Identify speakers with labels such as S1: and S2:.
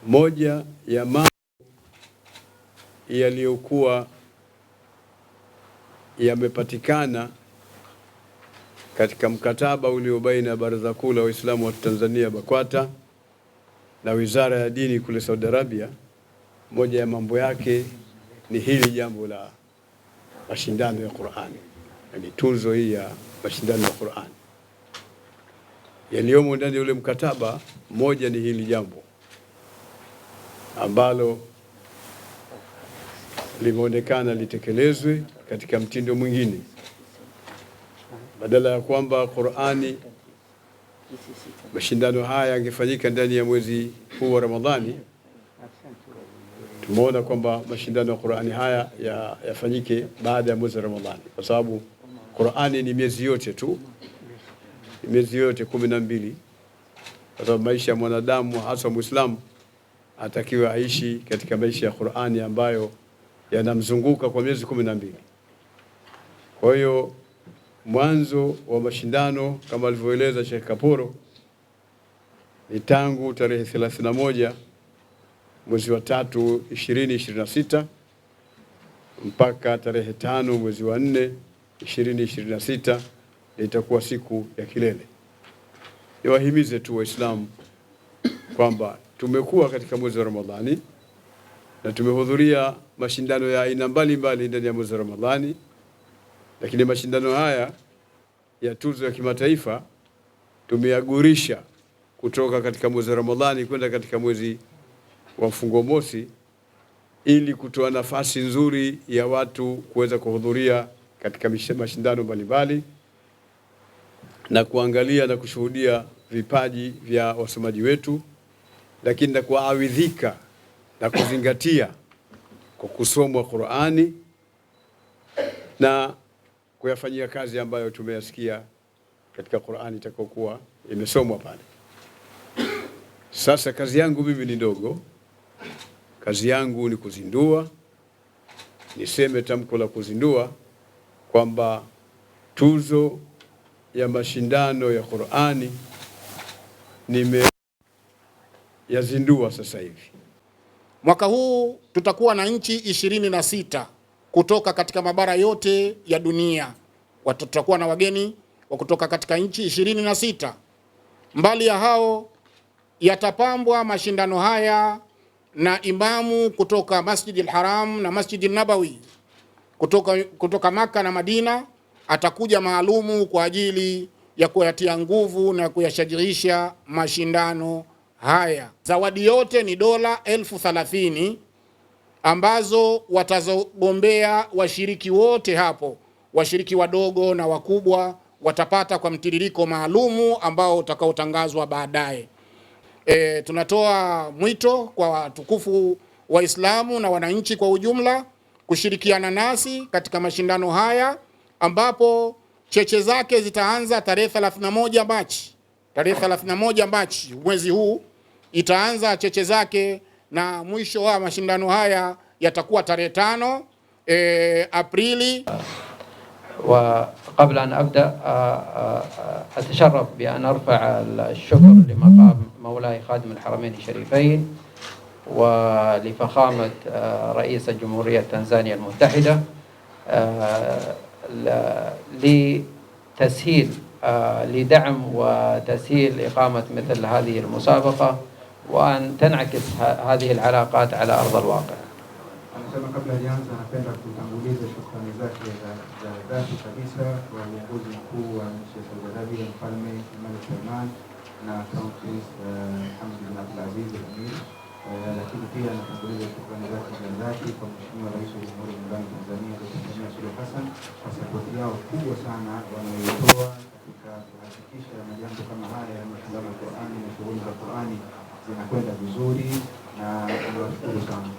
S1: Moja ya mambo yaliyokuwa yamepatikana katika mkataba ulio baina ya Baraza Kuu la Waislamu wa Tanzania BAKWATA na Wizara ya Dini kule Saudi Arabia, moja ya mambo yake ni hili jambo la mashindano ya Qur'ani, yani tuzo hii ya mashindano ya Qur'ani. Yaliyomo ndani ya ule mkataba, moja ni hili jambo ambalo limeonekana litekelezwe katika mtindo mwingine, badala ya kwamba Qur'ani mashindano haya yangefanyika ndani ya mwezi huu wa Ramadhani. Tumeona kwamba mashindano ya Qur'ani haya yafanyike baada ya mwezi wa Ramadhani, kwa sababu Qur'ani ni miezi yote tu, miezi yote 12, kwa sababu maisha ya mwanadamu hasa Muislamu atakiwa aishi katika maisha ya Qur'ani ambayo yanamzunguka kwa miezi 12. Kwa hiyo mwanzo wa mashindano kama alivyoeleza Sheikh Kaporo ni tangu tarehe 31 mwezi wa 3 2026 mpaka tarehe 5 mwezi wa 4 2026, itakuwa siku ya kilele. Niwahimize tu Waislamu kwamba tumekuwa katika mwezi wa Ramadhani na tumehudhuria mashindano ya aina mbalimbali ndani ya mwezi wa Ramadhani, lakini mashindano haya ya tuzo ya kimataifa tumeyagurisha kutoka katika mwezi wa Ramadhani kwenda katika mwezi wa mfungo mosi, ili kutoa nafasi nzuri ya watu kuweza kuhudhuria katika mashindano mbalimbali na kuangalia na kushuhudia vipaji vya wasomaji wetu, lakini na kuaridhika na kuzingatia kwa kusomwa Qur'ani na kuyafanyia kazi ambayo tumeyasikia katika Qur'ani itakokuwa imesomwa pale. Sasa kazi yangu mimi ni ndogo, kazi yangu ni kuzindua. Niseme tamko la kuzindua kwamba tuzo ya mashindano ya Qur'ani nimeyazindua sasa hivi.
S2: Mwaka huu tutakuwa na nchi 26 kutoka katika mabara yote ya dunia. Tutakuwa na wageni wa kutoka katika nchi 26. Mbali ya hao, yatapambwa mashindano haya na imamu kutoka Masjid al-Haram na Masjid al-Nabawi kutoka Maka na Madina. Atakuja maalumu kwa ajili ya kuyatia nguvu na kuyashajirisha mashindano haya. Zawadi yote ni dola 30,000 ambazo watazogombea washiriki wote hapo, washiriki wadogo na wakubwa watapata kwa mtiririko maalumu ambao utakaotangazwa baadaye. Tunatoa mwito kwa watukufu Waislamu na wananchi kwa ujumla kushirikiana nasi katika mashindano haya, ambapo cheche zake zitaanza tarehe 31 Machi. Tarehe 31 Machi mwezi huu itaanza cheche zake, na mwisho wa mashindano haya yatakuwa tarehe 5 Aprili.
S3: وقبل أن أبدأ أتشرف بأن أرفع الشكر لمقام مولاي خادم الحرمين الشريفين ولفخامة رئيس جمهورية تنزانيا المتحدة لتسهيل لدعم وتسهيل إقامة مثل هذه المسابقة وأن تنعكس هذه العلاقات على أرض الواقع.
S4: Anasema kabla hajaanza anapenda kutanguliza shukrani zake za dhati kabisa kwa uongozi mkuu wa nchi ya Saudi Arabia, Mfalme Malik Salman na Crown Prince Hamad bin Abdulaziz Al-Amir, lakini pia anatanguliza shukrani zake za dhati kwa Mheshimiwa Rais wa Jamhuri ya Muungano wa Tanzania Dr. Samia Suluhu Hassan kwa sapoti yao kubwa sana wanayoitoa katika kuhakikisha majambo kama haya ya mashindano ya Qur'ani na shughuli za Qur'ani zinakwenda vizuri, na tunawashukuru sana.